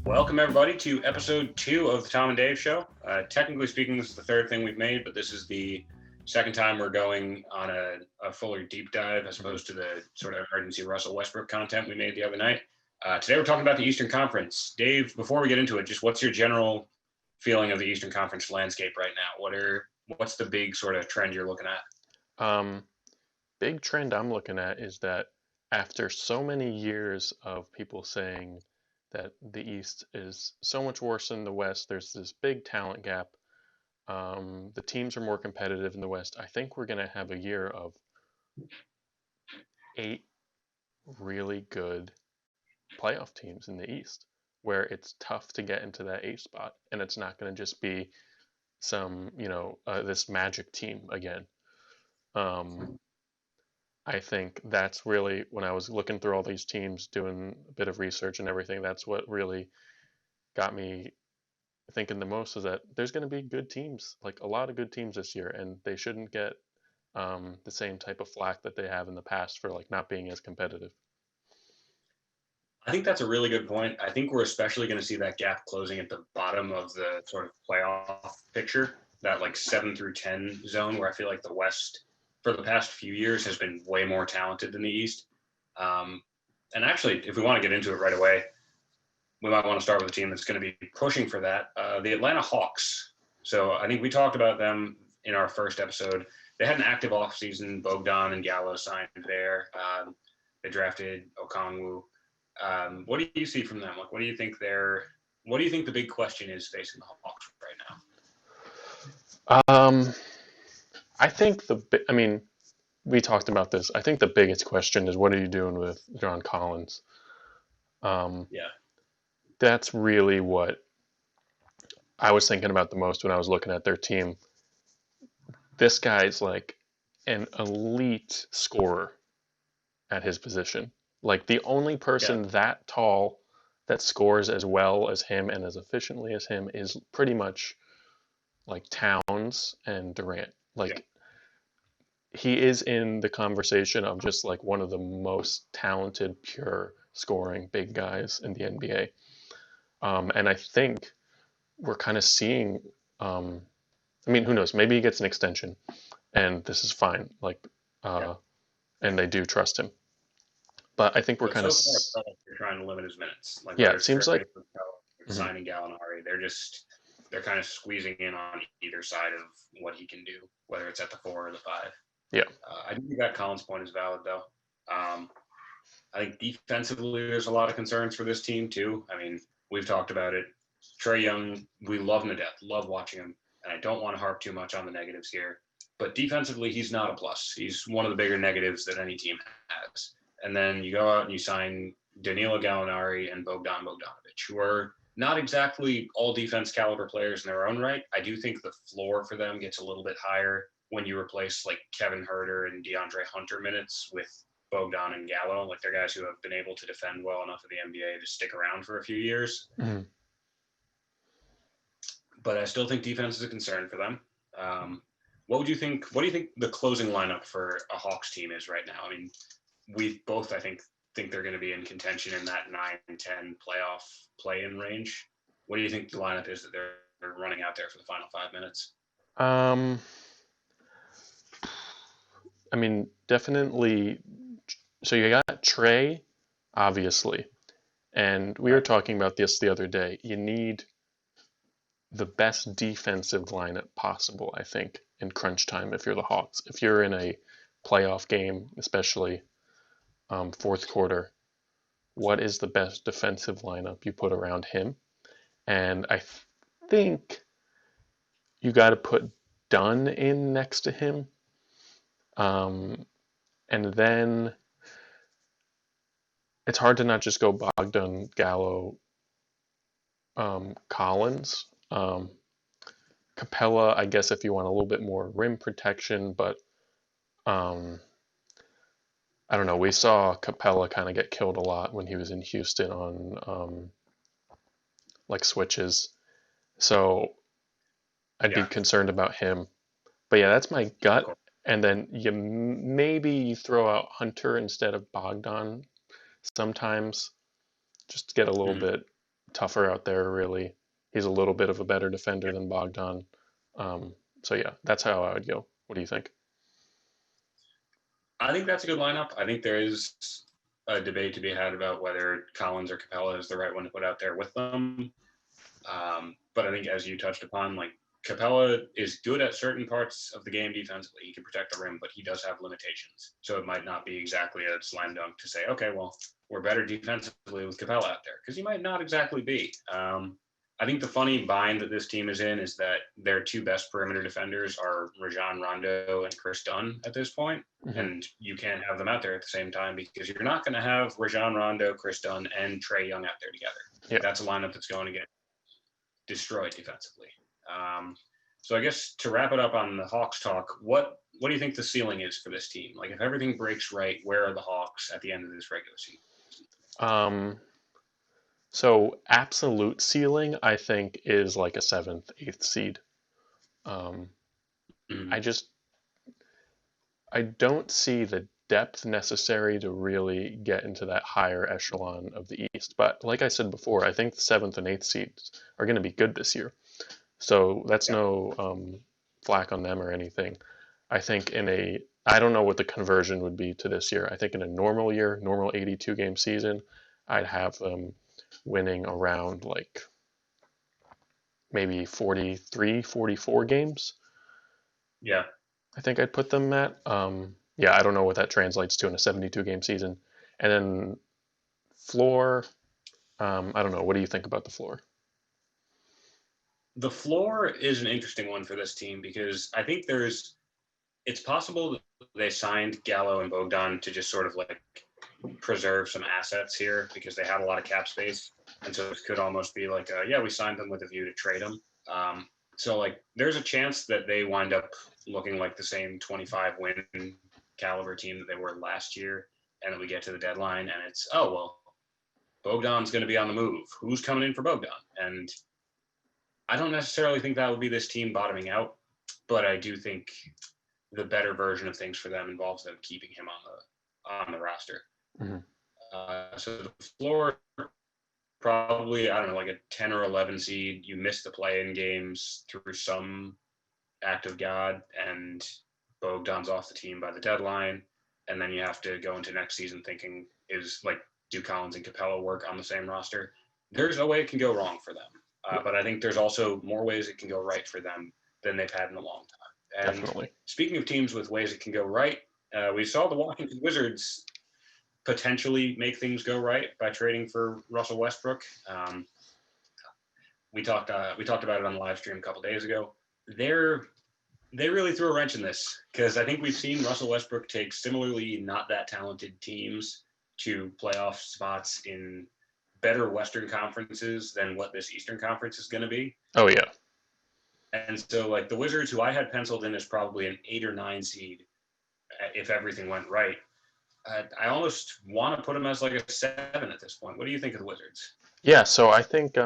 Welcome, everybody, to episode 2 of the Tom and Dave Show. Technically speaking, this is the third thing we've made, but this is the second time we're going on a fuller deep dive as opposed to the sort of emergency Russell Westbrook content we made the other night. Today we're talking about the Eastern Conference. Dave, before we get into it, just what's your general feeling of the Eastern Conference landscape right now? What's the big sort of trend you're looking at? Big trend I'm looking at is that after so many years of people saying that the East is so much worse than the West, there's this big talent gap. The teams are more competitive in the West. I think we're going to have a year of 8 really good playoff teams in the East where it's tough to get into that 8 spot, and it's not going to just be this magic team again. I think that's really when I was looking through all these teams, doing a bit of research and everything, that's what really got me thinking the most is that there's going to be good teams, like a lot of good teams this year, and they shouldn't get the same type of flack that they have in the past for like not being as competitive. I think that's a really good point. I think we're especially going to see that gap closing at the bottom of the sort of playoff picture, that like 7 through 10 zone, where I feel like the West for the past few years has been way more talented than the East. Um, and actually, if we want to get into it right away, we might want to start with a team that's going to be pushing for that, the Atlanta Hawks. So I think we talked about them in our first episode. They had an active offseason. Bogdan and Gallo signed there. They drafted Okongwu. What do you see from them? Like, what do you think the big question is facing the Hawks right Um, I think I mean, we talked about this. I think the biggest question is what are you doing with John Collins? Um, now? Yeah. that's really what I was thinking about the most when I was looking at their team. This guy's like an elite scorer at his position. Like the only Yeah. person that tall that scores as well as him and as efficiently as him is pretty much like Towns and Durant. Yeah. Like he is in the conversation of just like one of the most talented, pure scoring big guys in the NBA. And I think we're kind of seeing. I mean, who knows? Maybe he gets an extension, and this is fine. Like, Yeah. uh, and they do trust him. But I think we're But kind of, so far, it's felt like they're trying to limit his minutes. Like yeah. whether It it's seems trade like, or mhm, signing Gallinari, they're kind of squeezing in on either side of what he can do, whether it's at the 4 or the 5. yeah, I think that Collins' point is valid, though. Um, I think defensively, there's a lot of concerns for this team too. I mean, we've talked about it. Trae Young, we love him to death. Love watching him, and I don't want to harp too much on the negatives here. But defensively, he's not a plus. He's one of the bigger negatives that any team has. And then you go out and you sign Danilo Gallinari and Bogdan Bogdanovic, who are not exactly all defense caliber players in their own right. I do think the floor for them gets a little bit higher when you replace like Kevin Herter and DeAndre Hunter minutes with Bogdan and Gallo. Like they're guys who have been able to defend well enough in the NBA to stick around for a few years. mhm. But I still think defense is a concern for them. What would you think? What do you think the closing lineup for a Hawks team is right now? I mean, we both, I think they're going to be in contention in that 9-10 playoff play-in range. What do you think the lineup is that they're running out there for the final 5 minutes? Um, I mean, definitely. So you got Trey, obviously, and we were Okay. talking about this the other day. You need the best defensive lineup possible, I think, in crunch time if you're the Hawks. If you're in a playoff game, especially fourth quarter, what is the best defensive lineup you put around him? And I think you got to put Dunn in next to him. Um, and then it's hard to not just go Bogdan, Gallo, Collins. Capella, I guess, if you want a little bit more rim protection, but um, I don't know. We saw Capella kind of get killed a lot when he was in Houston on like switches. So I'd be Yeah, concerned about him. But yeah, that's my of gut. course. And then maybe you throw out Hunter instead of Bogdan sometimes, just to get a little Mm-hmm. bit tougher out there, really. He's a little bit of a better defender than Bogdan. Um, so yeah, that's how I would go. What do you think? I think that's a good lineup. I think there is a debate to be had about whether Collins or Capella is the right one to put out there with them. But I think, as you touched upon, like Capella is good at certain parts of the game defensively. He can protect the rim, but he does have limitations. So it might not be exactly a slam dunk to say, okay, well, we're better defensively with Capella out there, because he might not exactly be. I think the funny bind that this team is in is that their two best perimeter defenders are Rajon Rondo and Chris Dunn at this point, Hmm. and you can't have them out there at the same time because you're not going to have Rajon Rondo, Chris Dunn, and Trae Young out there together. Yeah. That's a lineup that's going to get destroyed defensively. Um, so I guess to wrap it up on the Hawks talk, what do you think the ceiling is for this team? Like if everything breaks right, where are the Hawks at the end of this regular season? Um, so absolute ceiling, I think, is like a seventh, eighth seed. Um, Mm-hmm. I just I don't see the depth necessary to really get into that higher echelon of the East. But like I said before, I think the seventh and eighth seeds are going to be good this year. So that's Yeah. no flack on them or anything. I think I don't know what the conversion would be to this year. I think in a normal year, normal 82 game season, I'd have them winning around like maybe 43, 44 games. Yeah. I think I'd put them at. Yeah, I don't know what that translates to in a 72 game season. And then floor, I don't know. What do you think about the floor? The floor is an interesting one for this team because I think it's possible that they signed Gallo and Bogdan to just sort of like preserve some assets here because they had a lot of cap space. And so it could almost be like, yeah, we signed them with a view to trade them. So like, there's a chance that they wind up looking like the same 25 win caliber team that they were last year, and then we get to the deadline and it's, oh well, Bogdan's going to be on the move. Who's coming in for Bogdan? And I don't necessarily think that would be this team bottoming out, but I do think the better version of things for them involves them keeping him on the roster. Hmm. So the floor probably, I don't know, like a 10 or 11 seed. You miss the play-in games through some act of God, and Bogdan's off the team by the deadline, and then you have to go into next season thinking, is like, do Collins and Capella work on the same roster? There's no way it can go wrong for them, Yeah, but I think there's also more ways it can go right for them than they've had in a long time. And definitely. speaking of teams with ways it can go right, we saw the Washington Wizards potentially make things go right by trading for Russell Westbrook. We talked about it on the live stream a couple days ago. They really threw a wrench in this because I think we've seen Russell Westbrook take similarly not that talented teams to playoff spots in better Western conferences than what this Eastern Conference is going to be. Oh yeah. And so, like the Wizards, who I had penciled in as probably an 8 or 9 seed if everything went right, I almost want to put them as like a 7 at this point. What do you think of the Wizards? Yeah, so I think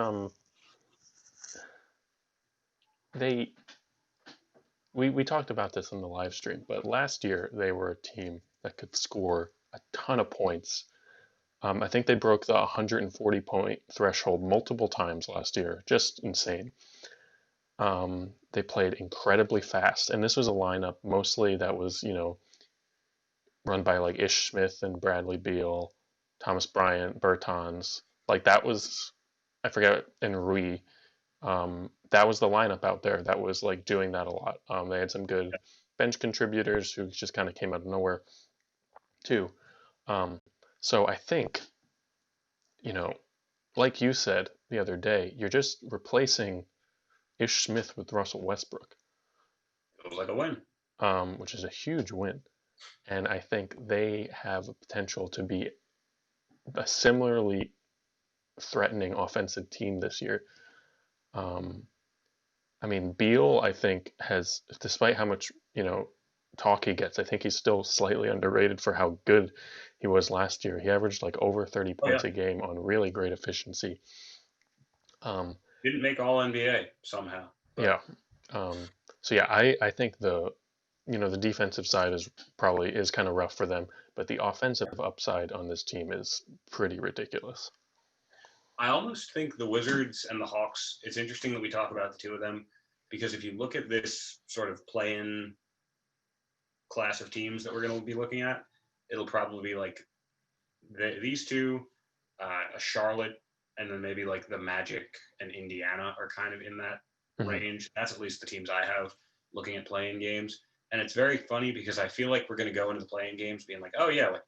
they we talked about this in the live stream, but last year they were a team that could score a ton of points. I think they broke the 140 point threshold multiple times last year. Just insane. They played incredibly fast, and this was a lineup mostly that was, run by like Ish Smith and Bradley Beal, Thomas Bryant, Bertans. Like that was, I forget, and Rui. That was the lineup out there that was like doing that a lot. They had some good bench contributors who just kind of came out of nowhere too. Um, so I think, you know, like you said the other day, you're just replacing Ish Smith with Russell Westbrook, It was like a win. which is a huge win. And I think they have a potential to be a similarly threatening offensive team this year. Um, I mean, Beal, I think, has, despite how much, talk he gets, I think he's still slightly underrated for how good he was last year. He averaged like over 30 Oh yeah, points a game on really great efficiency. Um, didn't make All NBA somehow, but yeah. Um, so yeah, I think the defensive side is kind of rough for them, but the offensive upside on this team is pretty ridiculous. I almost think the Wizards and the Hawks, it's interesting that we talk about the two of them because if you look at this sort of play-in class of teams that we're going to be looking at, it'll probably be like these two, a Charlotte, and then maybe like the Magic and Indiana are kind of in that Hmm. range. That's at least the teams I have looking at playing games. And it's very funny because I feel like we're going to go into the playing games being like, oh yeah, like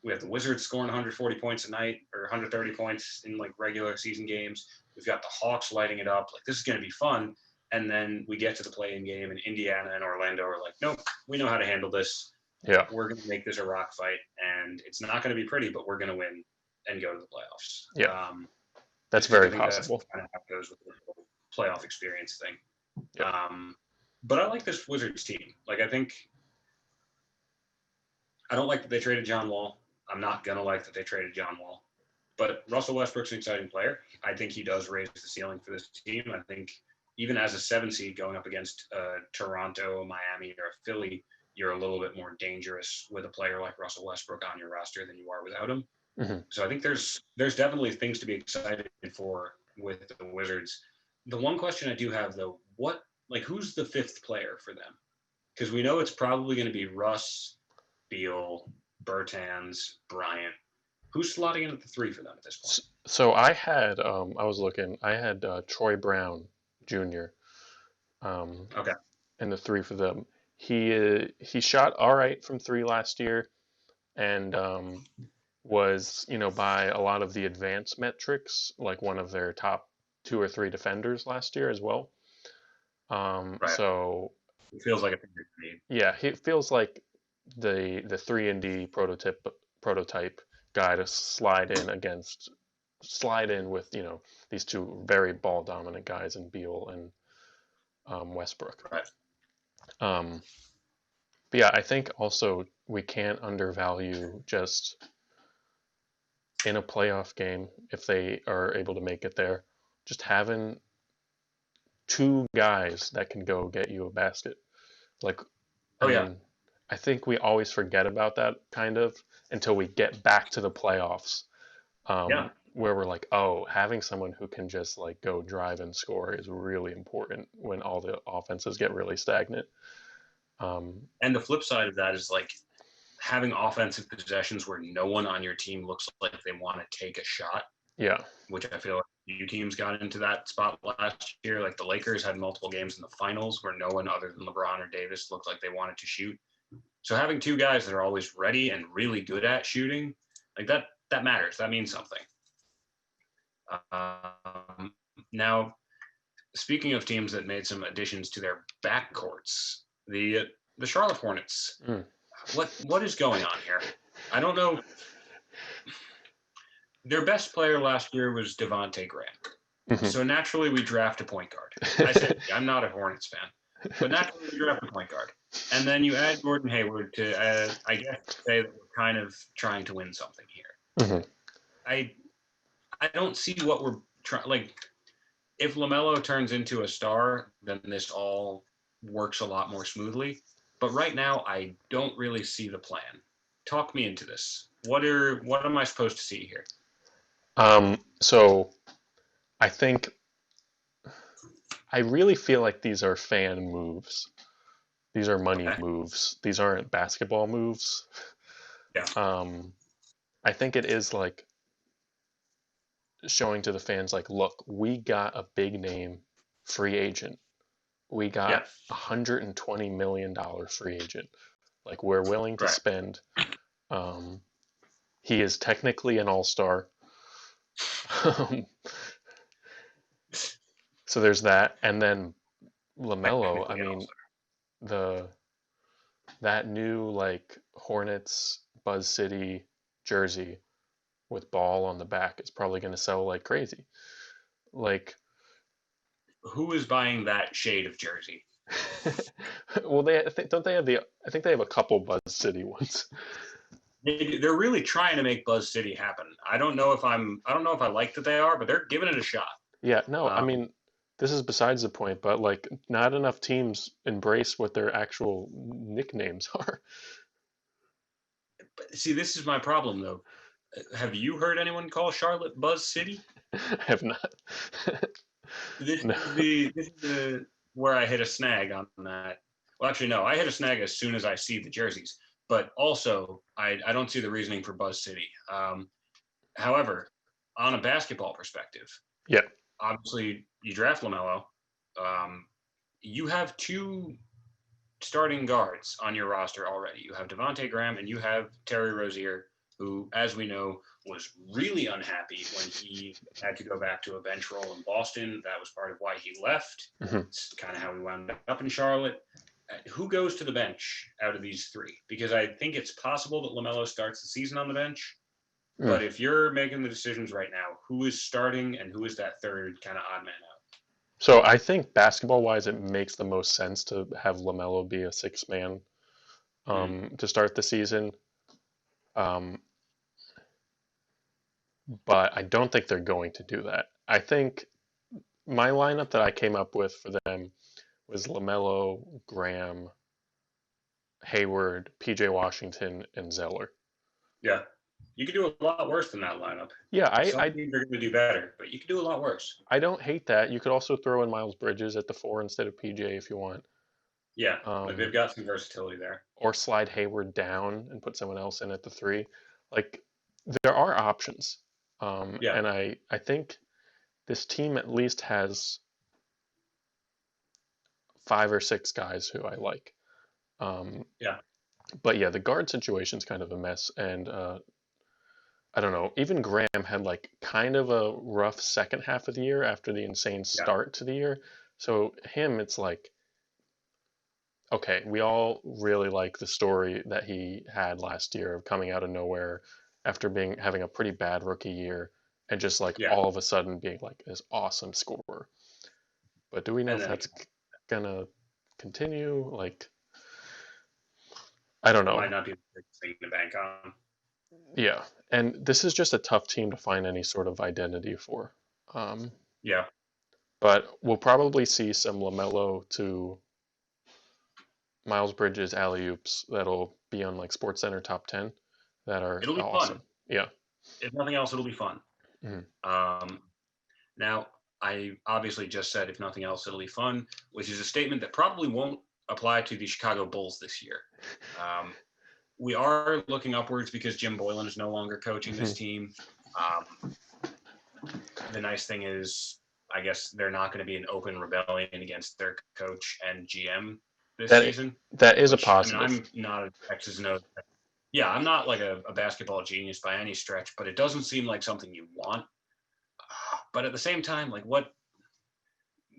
we have the Wizards scoring 140 points a night or 130 points in like regular season games. We've got the Hawks lighting it up. Like this is going to be fun. And then we get to the playing game, and Indiana and Orlando are like, nope, we know how to handle this. Yeah, We're going to make this a rock fight, and it's not going to be pretty, but we're going to win and go to the playoffs. yeah, that's Just because I very think that's possible. kind of how it goes with the playoff experience thing. Yeah. But I like this Wizards team. Like, I don't like that they traded John Wall. I'm not going to like that they traded John Wall. But Russell Westbrook's an exciting player. I think he does raise the ceiling for this team. I think even as a 7 seed going up against Toronto, Miami, or Philly, you're a little bit more dangerous with a player like Russell Westbrook on your roster than you are without him. Hmm. So I think there's definitely things to be excited for with the Wizards. The one question I do have though, who's the fifth player for them? Because we know it's probably going to be Russ, Beal, Bertans, Bryant. Who's slotting in at the three for them at this point? So I was looking, I had Troy Brown Jr. Um, Okay. in the three for them. He shot all right from three last year, and was, by a lot of the advanced metrics, like one of their top two or three defenders last year as well. Right. So It feels like a thing to me. yeah, he feels like the three and D prototype guy to slide in with these two very ball dominant guys in Beal and Westbrook. Right. Um, but yeah, I think also we can't undervalue just in a playoff game if they are able to make it there, just having two guys that can go get you a basket. Like, I Oh yeah. mean, I think we always forget about that kind of until we get back to the playoffs, Yeah. where we're like, oh, having someone who can just like go drive and score is really important when all the offenses get really stagnant. Um, And the flip side of that is like having offensive possessions where no one on your team looks like they want to take a shot, yeah, which I feel like few teams got into that spot last year. Like the Lakers had multiple games in the finals where no one other than LeBron or Davis looked like they wanted to shoot. So having two guys that are always ready and really good at shooting, like that matters. That means something. Um, Now, speaking of teams that made some additions to their backcourts, the Charlotte Hornets. mm, What is going on here? I don't know. Their best player last year was Devonte Graham. mhm. So naturally, we draft a point guard. I said I'm not a Hornets fan, but naturally we draft a point guard, and then you add Gordon Hayward to, I guess, say that we're kind of trying to win something here. Mhm. I I don't see what we're trying. Like, if Lamelo turns into a star, then this all works a lot more smoothly. But right now, I don't really see the plan. Talk me into this. What am I supposed to see here? So I think I really feel like these are fan moves. These are money Okay. moves. These aren't basketball moves. Yeah. Um, I think it is like showing to the fans, like, look, we got a big name free agent. We Yeah. got $120 million free agent. Like, we're willing to Right. spend. Um, he is technically an all-star. So there's that, and then LaMelo. I Technically, mean, also. the that new like Hornets Buzz City jersey with ball on the back is probably going to sell like crazy. Like, Who is buying that shade of jersey? well, don't they have the? I think they have a couple Buzz City ones. They're really trying to make Buzz City happen. I don't know if I like that they are, but they're giving it a shot. Yeah, no, I Um, mean, this is besides the point, but like, not enough teams embrace what their actual nicknames are. but see, this is my problem though. Have you heard anyone call Charlotte Buzz City? I have not. No. This is the where I hit a snag on that. Well, actually, no, I hit a snag as soon as I see the jerseys. But also, I don't see the reasoning for Buzz City. However, on a basketball perspective, Yeah. obviously you draft LaMelo. Um, you have two starting guards on your roster already. You have Devonte Graham and you have Terry Rozier, who, as we know, was really unhappy when he had to go back to a bench role in Boston. That was part of why he left. Hmm. It's kind of how we wound up in Charlotte. Who goes to the bench out of these three? Because I think it's possible that LaMelo starts the season on the bench. Mm. But if you're making the decisions right now, who is starting and who is that third kind of odd man out? So I think basketball wise, it makes the most sense to have LaMelo be a six man to start the season. Um, but I don't think they're going to do that. I think my lineup that I came up with for them was LaMelo, Graham, Hayward, PJ Washington, and Zeller. Yeah. You could do a lot worse than that lineup. Yeah, Some teams are going to do better, but you could do a lot worse. I don't hate that. You could also throw in Miles Bridges at the four instead of PJ if you want. Yeah, like they've got some versatility there. Or slide Hayward down and put someone else in at the three. Like there are options. Yeah. And I think this team at least has 5 or 6 guys who I like. Yeah. But yeah, the guard situation's kind of a mess, and I don't know. Even Graham had like kind of a rough second half of the year after the insane Yeah. start to the year. So him, it's like, okay, we all really like the story that he had last year of coming out of nowhere after having a pretty bad rookie year and just like Yeah. all of a sudden being like this awesome scorer. But do we know And if then that's gonna continue? Like, I don't it know. might not be the biggest thing to bank on. Yeah, and this is just a tough team to find any sort of identity for. Um, Yeah. but we'll probably see some LaMelo to Miles Bridges alley oops that'll be on like Sports Center top 10 that are It'll be fun. awesome. Yeah. If nothing else, it'll be fun. Mhm. Now, I obviously just said, if nothing else, it'll be fun, which is a statement that probably won't apply to the Chicago Bulls this year. We are looking upwards because Jim Boylan is no longer coaching this team. The nice thing is, I guess they're not going to be an open rebellion against their coach and GM this That season. that is a Which, I mean, positive. I'm not a X's and O's. Yeah, I'm not like a basketball genius by any stretch, but it doesn't seem like something you want. But at the same time, like what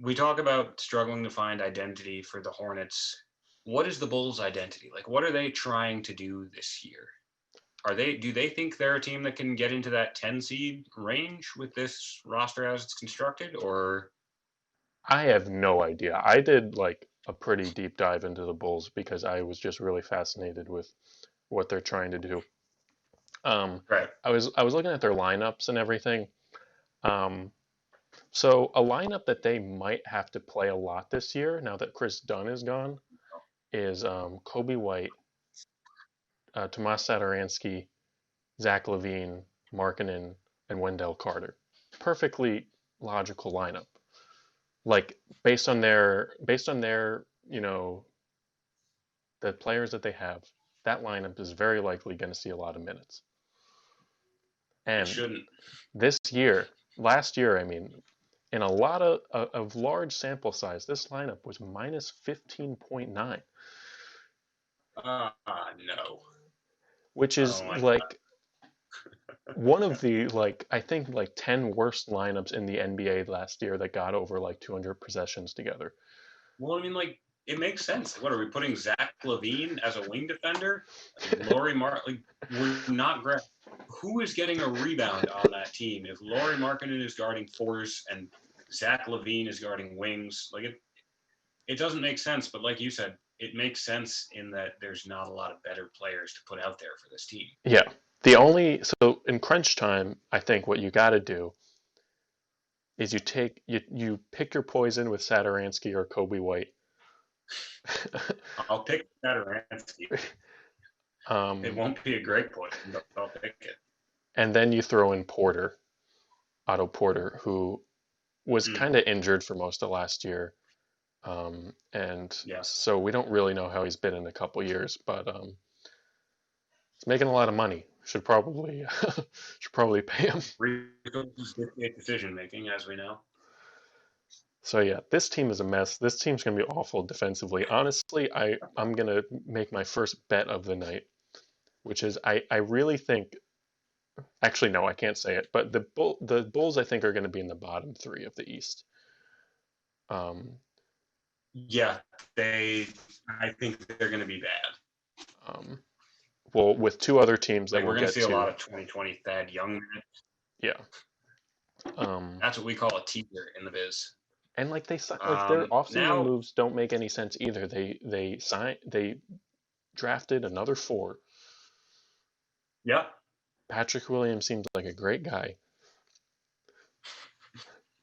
we talk about struggling to find identity for the Hornets. What is the Bulls' identity? Like, what are they trying to do this year? Do they think they're a team that can get into that 10 seed range with this roster as it's constructed, or I have no idea. I did like a pretty deep dive into the Bulls because I was just really fascinated with what they're trying to do. right? I was looking at their lineups and everything. Um, so a lineup that they might have to play a lot this year, now that Chris Dunn is gone, is Kobe White, Tomas Satoransky, Zach Levine, Markkanen, and Wendell Carter. Perfectly logical lineup. Like based on their the players that they have, that lineup is very likely going to see a lot of minutes. It And shouldn't. last year, I mean, in a lot of large sample size, this lineup was minus 15.9, No. which I is don't like that. like one of the like I think like 10 worst lineups in the NBA last year that got over like 200 possessions together. Well, I mean, like, it makes sense. What are we putting Zach Levine as a wing defender? Laurie Mark, we're not great. Who is getting a rebound on that team if Laurie Markkinen is guarding fours and Zach Levine is guarding wings? Like it doesn't make sense. But like you said, it makes sense in that there's not a lot of better players to put out there for this team. Yeah. So in crunch time, I think what you got to do is you pick your poison with Satoransky or Kobe White. I'll pick Satoransky. It won't be a great point, but I'll pick it. And then you throw in Porter. Otto Porter, who was Mm, kind of injured for most of last year. And yes. so we don't really know how he's been in a couple years, but he's making a lot of money. Should probably should probably pay him. Resources dictate decision making, as we know. So yeah, this team is a mess. This team's gonna be awful defensively. Honestly, I'm gonna make my first bet of the night, which is I really think, actually no, I can't say it, but the Bulls I think are gonna be in the bottom three of the East. Um, Yeah, they. I think they're going to be bad. um, well, with two other teams that Like we'll we're going to get see a lot to, of 2020 Thad Young. yeah. Um, That's what we call a teaser in the biz. and like their offseason Now, moves don't make any sense either. They drafted another four. yeah, Patrick Williams seems like a great guy,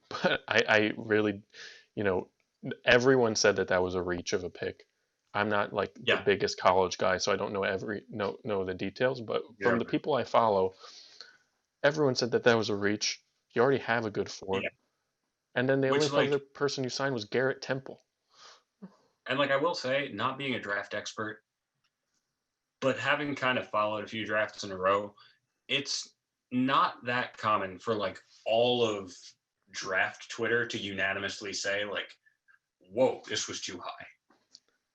but I really, you know, everyone said that that was a reach of a pick. I'm not like the yeah, biggest college guy, so I don't know know the details. But from yeah, the people I follow, everyone said that that was a reach. You already have a good four, yeah. and then the only Which other like, person you signed was Garrett Temple. and like I will say, not being a draft expert, but having kind of followed a few drafts in a row, it's not that common for like all of draft Twitter to unanimously say like, "Whoa, this was too high."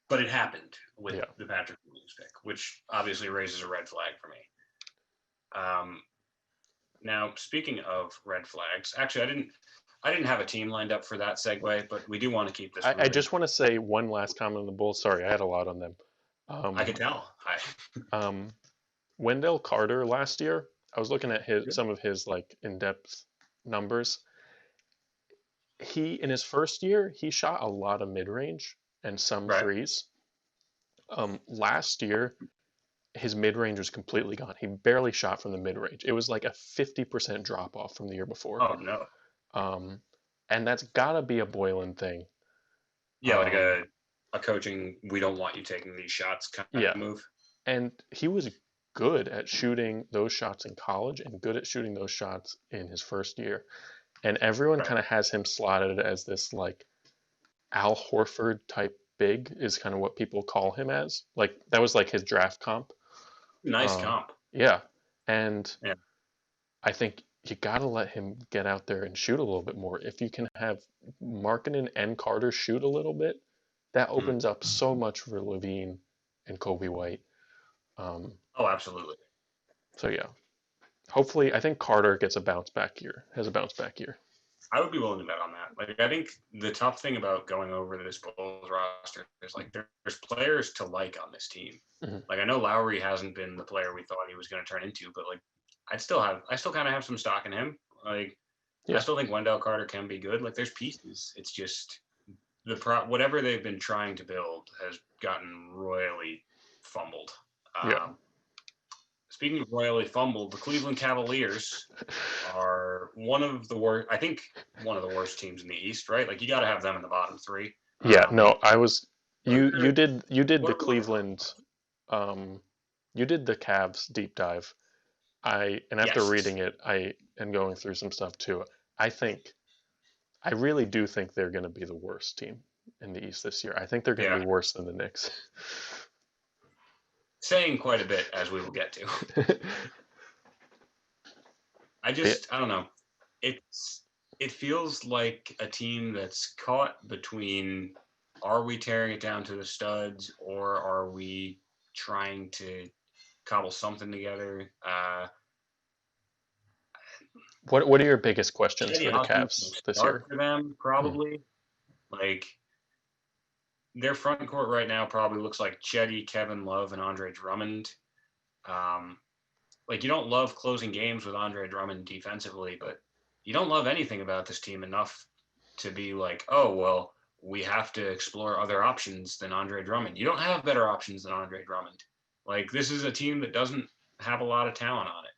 But it happened with Yeah, the Patrick Williams pick, which obviously raises a red flag for me. Um, Now, speaking of red flags, actually, I didn't have a team lined up for that segue, but we do want to keep this I moving. just want to say one last comment on the Bulls. Sorry, I had a lot on them. I Um, could tell. um, Wendell Carter last year, I was looking at his some of his like in-depth numbers. He in his first year, he shot a lot of mid-range and some Right. threes. Last year, his mid-range was completely gone. He barely shot from the mid-range. It was like a 50% drop off from the year before. Oh no. Um, and that's gotta be a Boylan thing. Yeah, like Um, a coaching. We don't want you taking these shots kind of yeah, move. and he was good at shooting those shots in college and good at shooting those shots in his first year. And everyone Right. kind of has him slotted as this like Al Horford type big is kind of what people call him as. Like that was like his draft comp. Nice Um, comp. yeah, and Yeah. I think you got to let him get out there and shoot a little bit more. If you can have Markkanen and Carter shoot a little bit, that Mhm. opens up so much for Levine and Kobe White. Um, Oh, absolutely. so yeah, hopefully, I think Carter gets a bounce back year. Has a bounce back year. I would be willing to bet on that. Like, I think the tough thing about going over this Bulls roster is like there's players to like on this team. Hmm. Like I know Lowry hasn't been the player we thought he was going to turn into, but like I still kind of have some stock in him. Like I Yeah, still think Wendell Carter can be good. Like there's pieces. It's just whatever they've been trying to build has gotten royally fumbled. yeah, Speaking of royally fumbled, the Cleveland Cavaliers are one of the worst. I think one of the worst teams in the East, right? Like you got to have them in the bottom three. yeah. No, I was What you did the what Cleveland, um, you did the Cavs deep dive. And after yes, reading it, I and going through some stuff too. I think I really do think they're going to be the worst team in the East this year. I think they're going to yeah, be worse than the Knicks. saying quite a bit as we will get to. Yeah, I don't know. It's it feels like a team that's caught between are we tearing it down to the studs or are we trying to cobble something together? what are your biggest questions Chetty for the Osman Cavs will this start year? for them Mm, probably. Like their front court right now probably looks like Chetty, Kevin Love, and Andre Drummond. Um, like you don't love closing games with Andre Drummond defensively, but you don't love anything about this team enough to be like, oh well, we have to explore other options than Andre Drummond. You don't have better options than Andre Drummond. Like this is a team that doesn't have a lot of talent on it.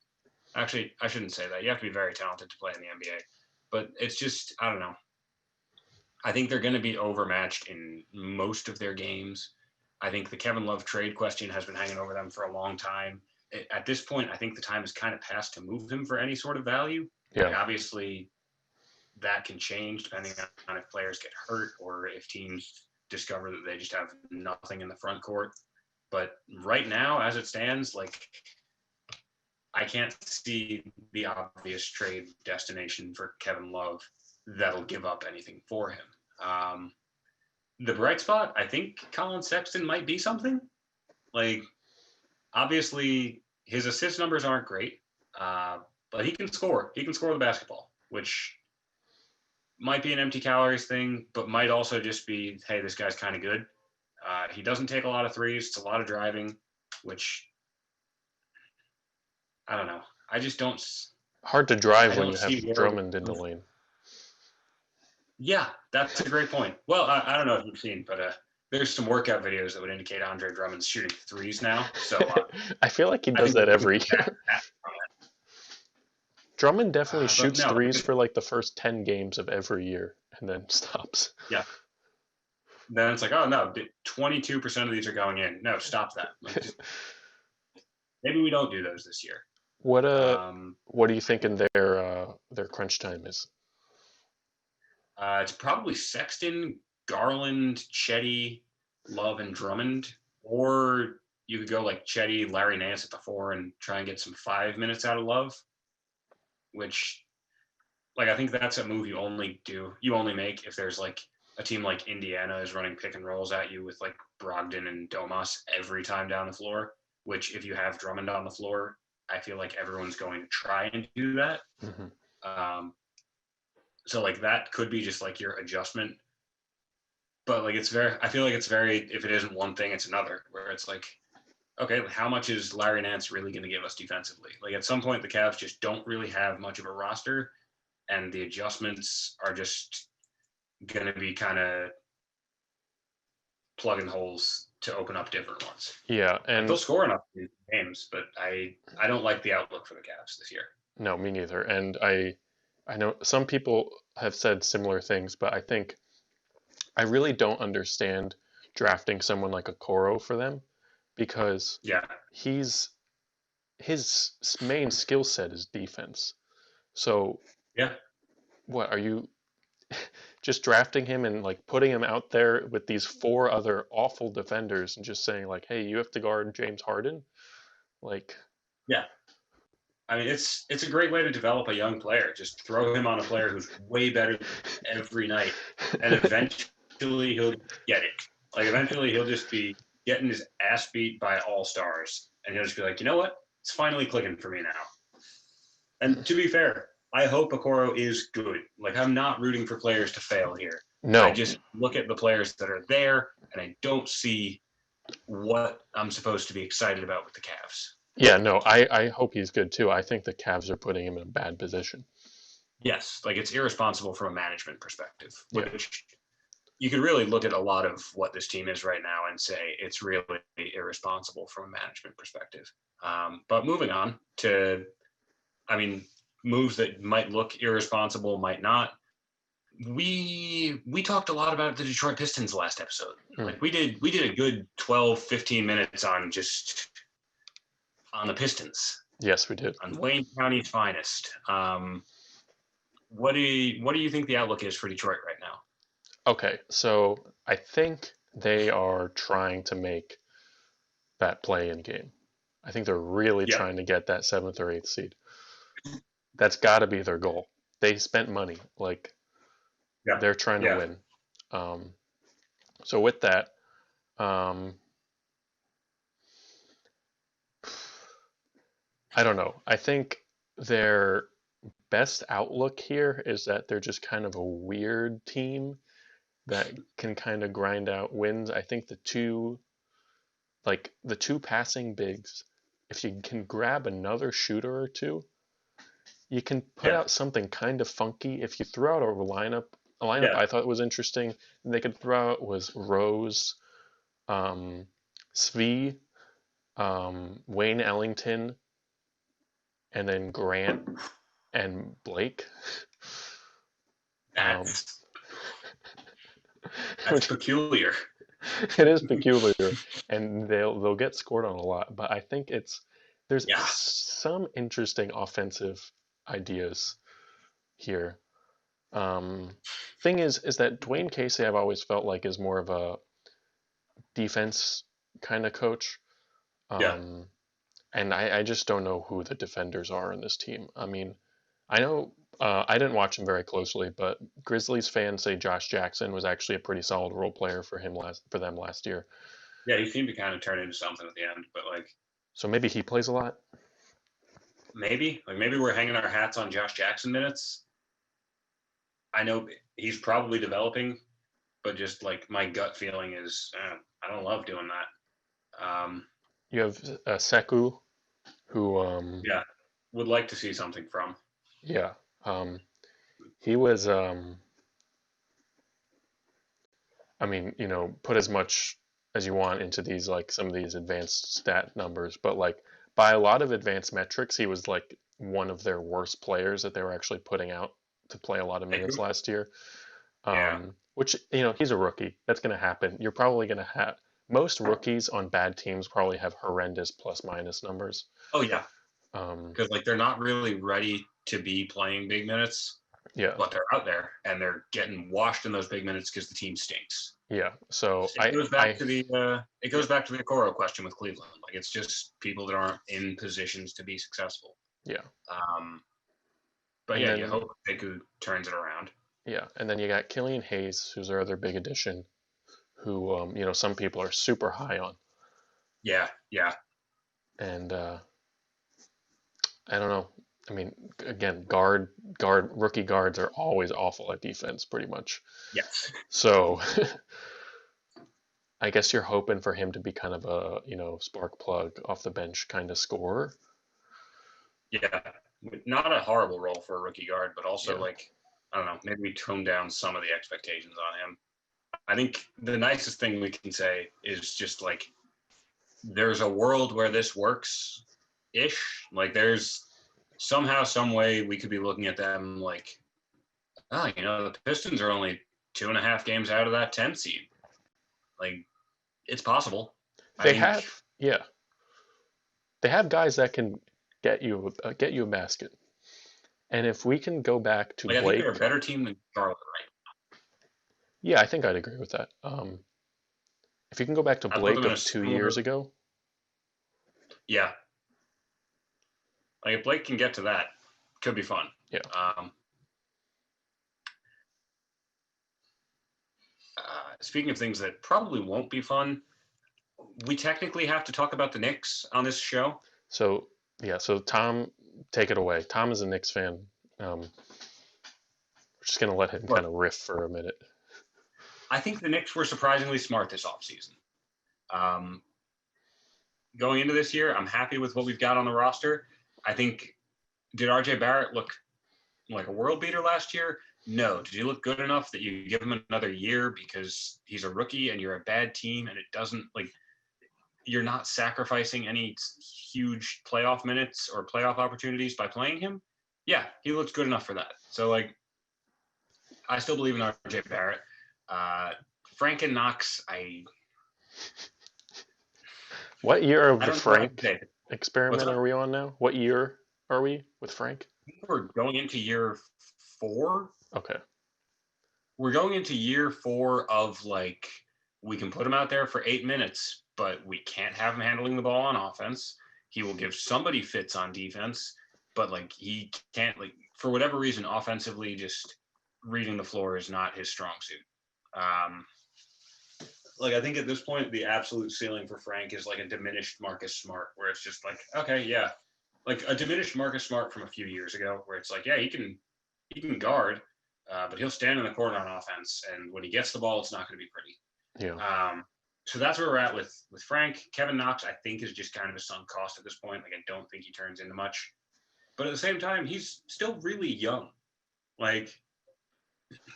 Actually, I shouldn't say that. You have to be very talented to play in the NBA. But it's just I don't know. I think they're going to be overmatched in most of their games. I think the Kevin Love trade question has been hanging over them for a long time. At this point, I think the time has kind of passed to move him for any sort of value. Like, Yeah. obviously, that can change depending on if players get hurt or if teams discover that they just have nothing in the front court. But right now, as it stands, like I can't see the obvious trade destination for Kevin Love that'll give up anything for him. The bright spot, I think Colin Sexton might be something. Like, obviously, his assist numbers aren't great, but he can score. He can score the basketball, which might be an empty calories thing, but might also just be, hey, this guy's kind of good. He doesn't take a lot of threes. It's a lot of driving, which I don't know. I just don't. Hard to I drive when don't you have see where. Drummond in the lane. Yeah, that's a great point. Well, I don't know if you've seen, but there's some workout videos that would indicate Andre Drummond's shooting threes now. So I feel like he I does think that we can every get year. Drummond back definitely but shoots no, threes for like the first 10 games of every year and then stops. yeah. Then it's like, oh no, 22% of these are going in. No, stop that. Like, maybe we don't do those this year. What Um, what do you think in their crunch time is? it's probably Sexton, Garland, Chetty, Love, and Drummond, or you could go like Chetty, Larry Nance at the 4 and try and get some 5 minutes out of Love, which like I think that's a move you only make if there's like a team like Indiana is running pick and rolls at you with like Brogdon and Domas every time down the floor, which if you have Drummond on the floor, I feel like everyone's going to try and do that. Mm-hmm. So like that could be just like your adjustment. But like I feel like it's very, if it isn't one thing, it's another, where it's like, okay, how much is Larry Nance really going to give us defensively? Like at some point, the Cavs just don't really have much of a roster, and the adjustments are just going to be kind of plugging holes to open up different ones. Yeah, Like and they'll score enough in games, but I don't like the outlook for the Cavs this year. no, me neither. And I know some people have said similar things, but I think I really don't understand drafting someone like Okoro for them because Yeah, he's his main skill set is defense. So yeah, what are you just drafting him and like putting him out there with these four other awful defenders and just saying like, "Hey, you have to guard James Harden"? Like, yeah. I mean, it's a great way to develop a young player. Just throw him on a player who's way better every night, and eventually he'll get it. Like eventually he'll just be getting his ass beat by all stars, and he'll just be like, you know what? It's finally clicking for me now. And to be fair, I hope Okoro is good. Like I'm not rooting for players to fail here. I no, just look at the players that are there, and I don't see what I'm supposed to be excited about with the Cavs. yeah, no, I hope he's good too. I think the Cavs are putting him in a bad position. Yes, like it's irresponsible from a management perspective, Yeah. which you could really look at a lot of what this team is right now and say it's really irresponsible from a management perspective. But moving on to, I mean, moves that might look irresponsible, might not. We talked a lot about the Detroit Pistons last episode. Like we did a good 12, 15 minutes on just on the Pistons, Yes, we did. on Wayne County's finest. What do you think the outlook is for Detroit right now? Okay, so I think they are trying to make that play-in game. I think they're really Yeah, trying to get that seventh or eighth seed. That's got to be their goal. They spent money, like yeah, they're trying to yeah. win. Um, so with that, um, I don't know. I think their best outlook here is that they're just kind of a weird team that can kind of grind out wins. I think the two passing bigs, if you can grab another shooter or two, you can put Yeah, out something kind of funky. If you throw out a lineup yeah, I thought was interesting, they could throw out was Rose, um, Svi, Wayne Ellington, and then Grant and Blake. Um, that's that's peculiar. it is peculiar, and they'll get scored on a lot. But I think there's Yeah, some interesting offensive ideas. here. Thing is that Dwayne Casey I've always felt like is more of a defense kind of coach. Yeah. Um, and I just don't know who the defenders are in this team. I mean, I know I didn't watch him very closely, but Grizzlies fans say Josh Jackson was actually a pretty solid role player for them last year. Yeah, he seemed to kind of turn into something at the end, but like So maybe he plays a lot. maybe we're hanging our hats on Josh Jackson minutes. I know he's probably developing, but just like my gut feeling is I don't love doing that. You have Seku, who Yeah, would like to see something from. yeah, he was I mean, put as much as you want into these like some of these advanced stat numbers, but like by a lot of advanced metrics, he was like one of their worst players that they were actually putting out to play a lot of minutes Sekou? last year. Yeah. Which he's a rookie. That's going to happen. You're probably going to have most rookies on bad teams probably have horrendous plus minus numbers. Oh yeah, Um, because like they're not really ready to be playing big minutes, yeah, but they're out there and they're getting washed in those big minutes because the team stinks. yeah. So It goes back I to the Okoro question with Cleveland. Like it's just people that aren't in positions to be successful. yeah, Um, but and yeah, you then hope Sekou turns it around. yeah, and then you got Killian Hayes, who's their other big addition, who some people are super high on, Yeah, yeah, and I don't know. I mean, again, rookie guards are always awful at defense, pretty much. yes, So I guess you're hoping for him to be kind of a spark plug off the bench kind of scorer. yeah. Not a horrible role for a rookie guard, but also Yeah, like I don't know, maybe we tone down some of the expectations on him. I think the nicest thing we can say is just like there's a world where this works ish. Like there's somehow, some way we could be looking at them like, oh, the Pistons are only 2.5 games out of that 10 seed. Like it's possible. I they think have yeah they have guys that can get you a basket. And if we can go back to like I think they're a Blake, better team than Charlotte, right? yeah, I think I'd agree with that. If you can go back to I put them Blake in a of 2 years similar ago, yeah. Like if Blake can get to that, could be fun. yeah. Um, Speaking of things that probably won't be fun, we technically have to talk about the Knicks on this show. So yeah, so Tom, take it away. Tom is a Knicks fan. We're just gonna let him kind Look, of riff for a minute. I think the Knicks were surprisingly smart this offseason. Um, Going into this year, I'm happy with what we've got on the roster. I think, did RJ Barrett look like a world beater last year? No. Did he look good enough that you give him another year because he's a rookie and you're a bad team and it doesn't like you're not sacrificing any huge playoff minutes or playoff opportunities by playing him? Yeah, he looks good enough for that. So like, I still believe in RJ Barrett. Frank and Knox, What year of I the don't know what I can Frank say. What's experiment up? are we on now? What year are we with Frank? We're going into year 4. Okay. We're going into year 4 of like we can put him out there for 8 minutes, but we can't have him handling the ball on offense. He will give somebody fits on defense, but like he can't like for whatever reason offensively just reading the floor is not his strong suit. Like I think at this point the absolute ceiling for Frank is like a diminished Marcus Smart, where it's just like okay, yeah, like a diminished Marcus Smart from a few years ago, where it's like yeah, he can guard, but he'll stand in the corner on offense, and when he gets the ball, it's not going to be pretty. Yeah. So that's where we're at with Frank. Kevin Knox, I think, is just kind of a sunk cost at this point. Like I don't think he turns into much, but at the same time, he's still really young. Like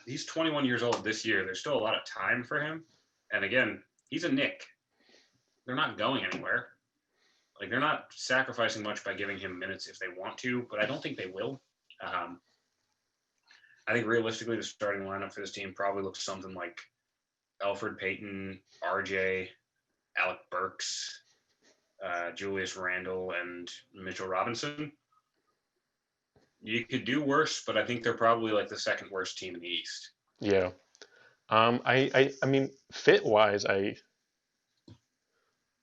he's 21 years old this year. There's still a lot of time for him. And again, he's a Knick. They're not going anywhere. Like they're not sacrificing much by giving him minutes if they want to, but I don't think they will. Um, I think realistically, the starting lineup for this team probably looks something like Elfrid Payton, RJ, Alec Burks, Julius Randle, and Mitchell Robinson. you could do worse, but I think they're probably like the second worst team in the East. Yeah. I mean, fit wise, I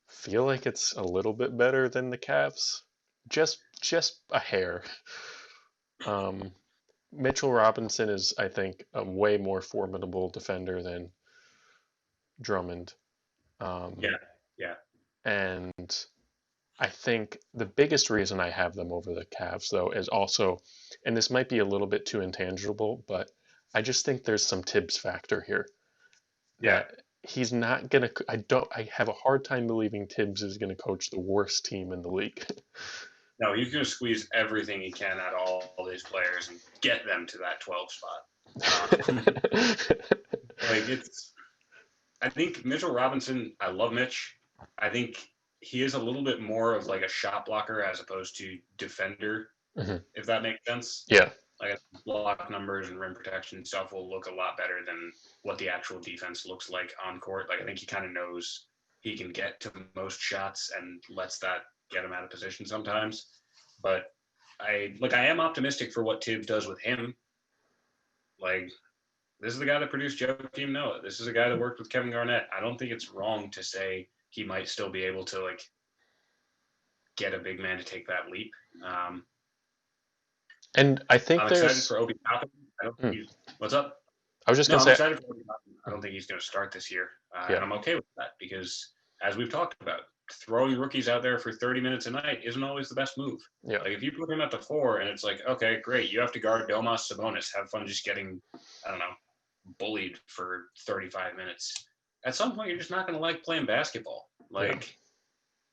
feel like it's a little bit better than the Cavs, just a hair. Um, Mitchell Robinson is, I think, a way more formidable defender than Drummond. Yeah, Um, yeah, and I think the biggest reason I have them over the Cavs, though, is also, and this might be a little bit too intangible, but I just think there's some Tibbs factor here yeah. that he's not gonna. I have a hard time believing Tibbs is gonna coach the worst team in the league. No, he's going to squeeze everything he can out of all these players and get them to that 12 spot. Like it's, I think Mitchell Robinson. I love Mitch. I think he is a little bit more of like a shot blocker as opposed to defender, Mhm. if that makes sense. Yeah, Like block numbers and rim protection stuff will look a lot better than what the actual defense looks like on court. Like I think he kind of knows he can get to most shots and lets that get him out of position sometimes. But I am optimistic for what Tibbs does with him. Like this is the guy that produced Joakim Noah. This is a guy that worked with Kevin Garnett. I don't think it's wrong to say he might still be able to like get a big man to take that leap. and I think I'm excited there's. for Obi Toppin. I don't think Mm, he's what's up. I was just No, gonna I'm say, excited for Obi Toppin. I don't think he's going to start this year, and yeah, I'm okay with that because, as we've talked about, throwing rookies out there for 30 minutes a night isn't always the best move. yeah, Like if you put him at the 4 and it's like, okay, great, you have to guard Domas Sabonis. Have fun just getting, I don't know, bullied for 35 minutes. At some point, you're just not going to like playing basketball. yeah, Like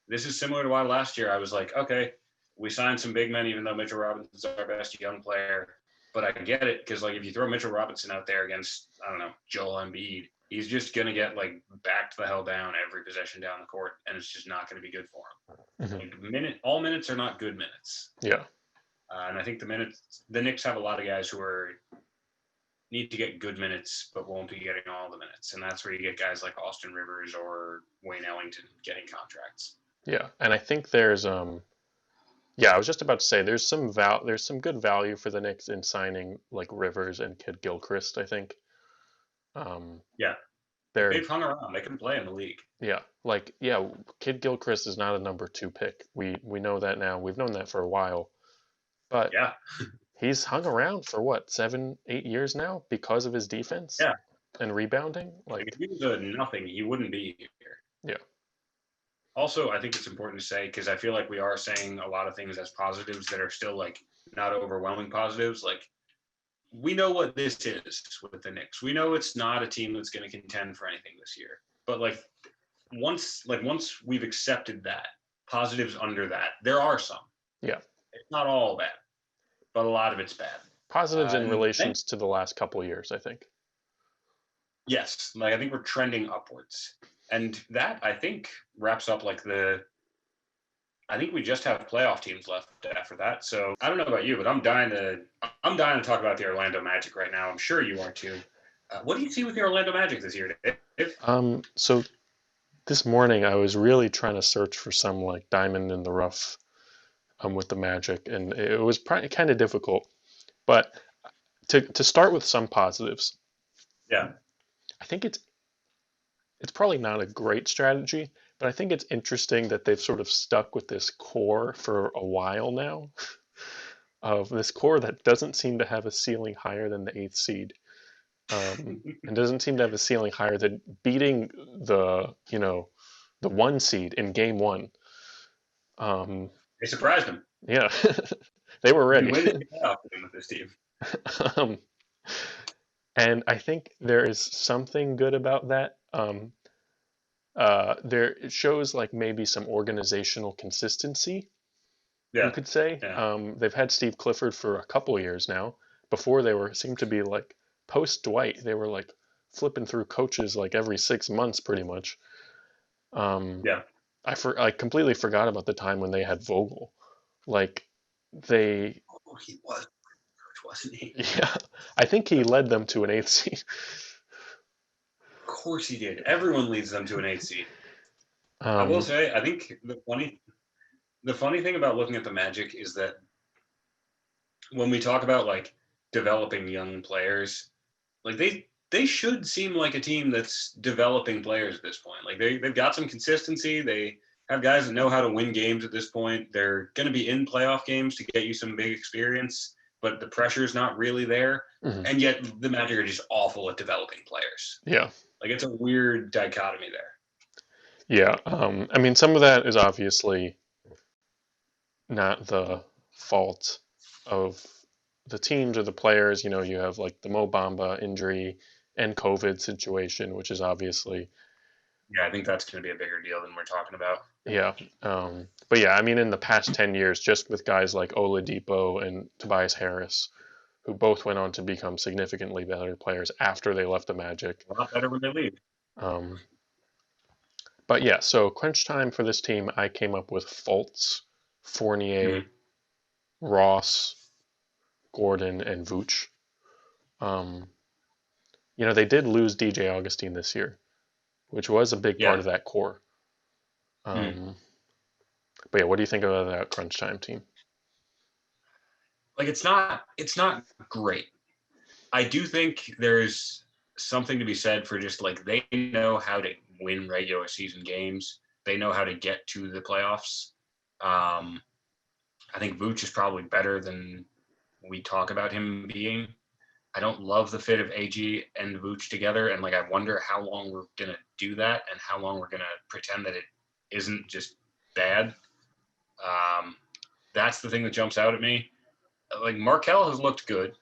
this is similar to why last year I was like, okay, we signed some big men, even though Mitchell Robinson's our best young player. But I get it because like if you throw Mitchell Robinson out there against I don't know Joel Embiid, he's just gonna get like backed the hell down every possession down the court, and it's just not gonna be good for him. mhm, All minutes are not good minutes, yeah, and I think the Knicks have a lot of guys who are need to get good minutes, but won't be getting all the minutes, and that's where you get guys like Austin Rivers or Wayne Ellington getting contracts. yeah. And I think there's yeah, I was just about to say there's some good value for the Knicks in signing like Rivers and Kid Gilchrist, I think. Um, Yeah, like they're they've hung around. They can play in the league. Yeah, like yeah, Kid Gilchrist is not a number two pick. We know that now. We've known that for a while, but Yeah, he's hung around for what, 7, 8 years now because of his defense yeah. and rebounding. Like if Like, he was a nothing, he wouldn't be here. yeah, Also, I think it's important to say because I feel like we are saying a lot of things as positives that are still like not overwhelming positives. Like we know what this is with the Knicks. We know it's not a team that's going to contend for anything this year. But once we've accepted that, positives under that, there are some. yeah, It's not all bad, but a lot of it's bad. positives in And relations to the last couple years, I think. yes, like I think we're trending upwards, and that I think wraps up like the. I think we just have playoff teams left after that. So I don't know about you, but I'm dying to talk about the Orlando Magic right now. I'm sure you are too. What do you see with the Orlando Magic this year, Dave? So this morning I was really trying to search for some like diamond in the rough with the Magic, and it was kind of difficult. But to start with some positives, Yeah, I think it's probably not a great strategy, but I think it's interesting that they've sort of stuck with this core for a while now, of this core that doesn't seem to have a ceiling higher than the eighth seed, and doesn't seem to have a ceiling higher than beating the one seed in game one. Um, they surprised him. yeah, they were You can ready. win the playoff game with this team. um, and I think there is something good about that. There it shows like maybe some organizational consistency, you Yeah, could say. yeah, They've had Steve Clifford for a couple of years now. Before they were seemed to be like post Dwight, they were like flipping through coaches like every 6 months, pretty much. Um, yeah. I completely forgot about the time when they had Vogel. Like they, Oh, he was coach, wasn't he? yeah, I think he led them to an eighth seed. Of course he did. Everyone leads them to an eighth seed. I will Um, say, I think the funny thing about looking at the Magic is that when we talk about like developing young players, like they should seem like a team that's developing players at this point. Like they've got some consistency. They have guys that know how to win games at this point. They're going to be in playoff games to get you some big experience, but the pressure is not really there. Hmm. And yet the Magic are just awful at developing players. Yeah. Like it's a weird dichotomy there. Yeah. I mean, some of that is obviously not the fault of the teams or the players. You know, you have like the Mo Bamba injury and COVID situation, which is obviously, Yeah, I think that's going to be a bigger deal than we're talking about. yeah. But yeah, I mean, in the past 10 years, just with guys like Oladipo and Tobias Harris, who both went on to become significantly better players after they left the Magic. A lot better when they leave. Um, but yeah, so crunch time for this team, I came up with Fultz, Fournier, Mm-hmm. Ross, Gordon, and Vooch. Um, you know, they did lose DJ Augustine this year, which was a big part Yeah. of that core. Mm-hmm. Um, but yeah, what do you think about that crunch time team? Like it's not great. I do think there's something to be said for just like they know how to win regular season games. They know how to get to the playoffs. Um, I think Vooch is probably better than we talk about him being. I don't love the fit of AG and Vooch together, and like I wonder how long we're gonna do that and how long we're gonna pretend that it isn't just bad. Um, that's the thing that jumps out at me. Like Markel has looked good.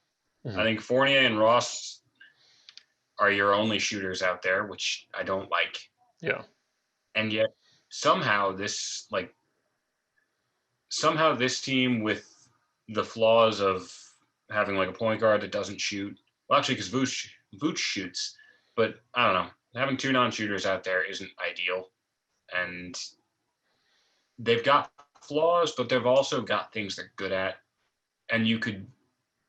I Mhm. think Fournier and Ross are your only shooters out there, which I don't like. Yeah, And yet somehow this team with the flaws of having like a point guard that doesn't shoot. Well, actually, because Vooch shoots, but I don't know. Having two non-shooters out there isn't ideal, and they've got flaws, but they've also got things they're good at. And you could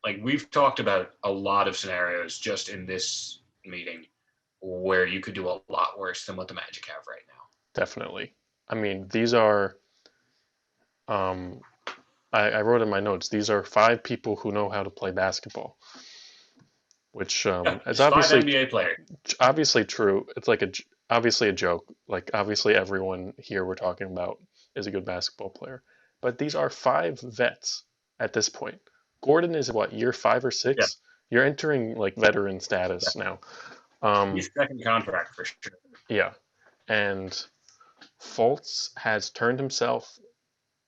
like we've talked about a lot of scenarios just in this meeting where you could do a lot worse than what the Magic have right now. definitely. I mean, these are, um, I wrote in my notes, these are five people who know how to play basketball, which Yeah, is just five NBA players. obviously true. It's like obviously a joke. Like obviously everyone here we're talking about is a good basketball player, but these are five vets at this point. Gordon is what, year 5 or 6? Yeah, You're entering like veteran yeah. status now. Um, He's second contract for sure. yeah, and Fultz has turned himself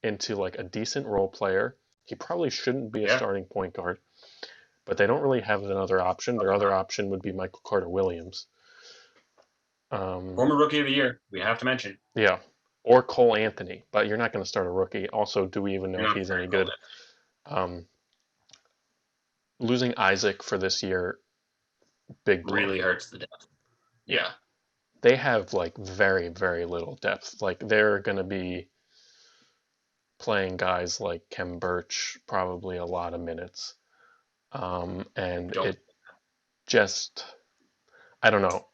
into like a decent role player. He probably shouldn't be a Yeah, starting point guard, but they don't really have another option. Their other option would be Michael Carter Williams. Um, former rookie of the year. We have to mention. yeah, or Cole Anthony, but you're not going to start a rookie. Also, do we even know You're if not he's very any cold. good? Um, Losing Isaac for this year, big blow. Really hurts the depth. Yeah, Yeah, they have like very, very little depth. Like they're going to be playing guys like Kem Birch probably a lot of minutes. And don't. it just, I don't know.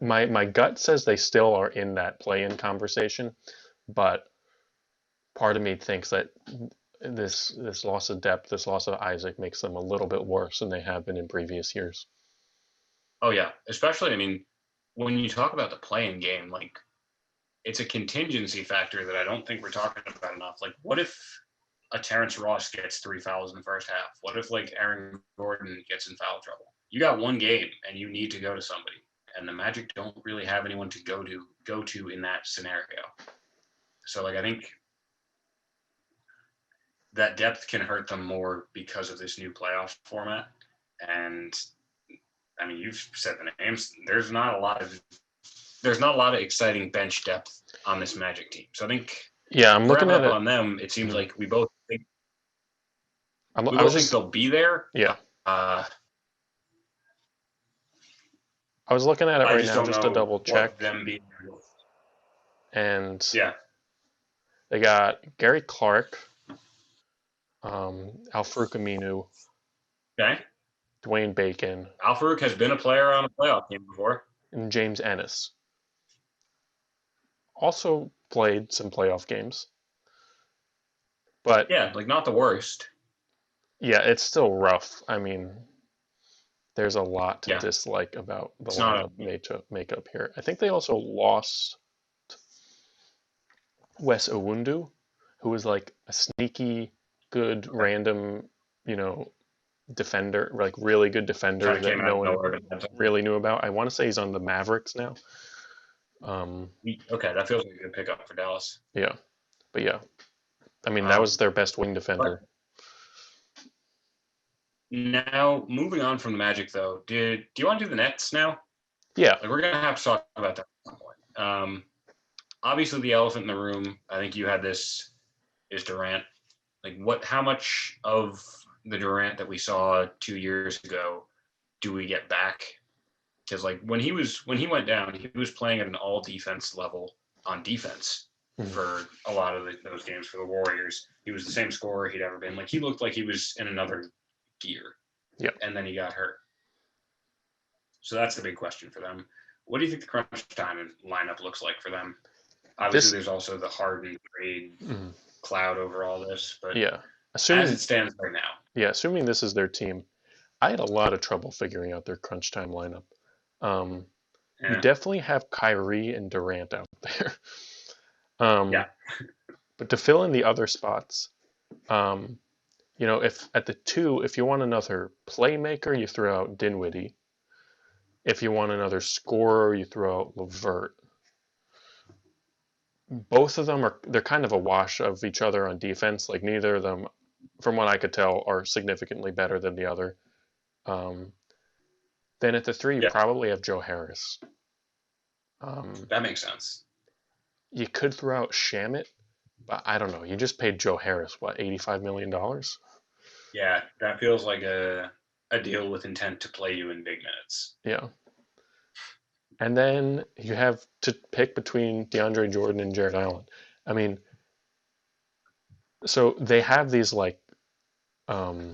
My gut says they still are in that play-in conversation, but part of me thinks that this loss of depth, this loss of Isaac, makes them a little bit worse than they have been in previous years. Oh yeah, especially I mean, when you talk about the playing game, like it's a contingency factor that I don't think we're talking about enough. Like, what if a Terrence Ross gets 3 fouls in the first half? What if like Aaron Gordon gets in foul trouble? You got one game and you need to go to somebody, and the Magic don't really have anyone to go to in that scenario. So like I think that depth can hurt them more because of this new playoff format. And I mean, you've said the names. There's not a lot of exciting bench depth on this Magic team. So I think Yeah, I'm to wrap looking it at up it. on them, it seems Mhm. like we both think we I was both think just, they'll be there. yeah, Uh, I was looking at it I right just now don't just to know double what check, them being. and Yeah. they got Gary Clark, Al-Farouq Aminu, Okay. Dwayne Bacon, Al-Farouq has been a player on a playoff team before. and James Ennis. Also played some playoff games, but Yeah, like not the worst. Yeah, it's still rough. I mean, there's a lot to Yeah, dislike about the it's not a lineup makeup here. I think they also lost Wes Owundu, who was like a sneaky good okay. random, you know, defender, like really good defender Kind of that came out no of one nowhere. But really knew about. I want to say he's on the Mavericks now. Um, okay, that feels like a good pickup for Dallas. yeah, but yeah, I mean that was Um, their best wing but defender. now moving on from the Magic, though, do you want to do the Nets now? Yeah, Like we're gonna have to talk about that at some point. Obviously, the elephant in the room. I think you had this is Durant. Like what? How much of the Durant that we saw 2 years ago do we get back? Because like when he went down, he was playing at an all defense level on defense mhm. for a lot of those games for the Warriors. He was the same scorer he'd ever been. Like he looked like he was in another gear, Yeah. and then he got hurt. So that's the big question for them. What do you think the crunch time lineup looks like for them? Obviously, This, there's also the Harden trade mhm. cloud over all this, but Yeah, as it assuming stands right now, assuming this is their team, I had a lot of trouble figuring out their crunch time lineup. Um, you yeah, definitely have Kyrie and Durant out there. Um, yeah, but to fill in the other spots, um, if at the two, if you want another playmaker, you throw out Dinwiddie. If you want another scorer, you throw out LeVert. Both of them they're kind of a wash of each other on defense. Like neither of them, from what I could tell, are significantly better than the other. Um, then at the three, you yeah. probably have Joe Harris. Um, That makes sense. you could throw out Shamit, but I don't know. You just paid Joe Harris what, $85 million? Yeah, that feels like a deal with intent to play you in big minutes. Yeah. And then you have to pick between DeAndre Jordan and Jared Allen. I mean, so they have these like um,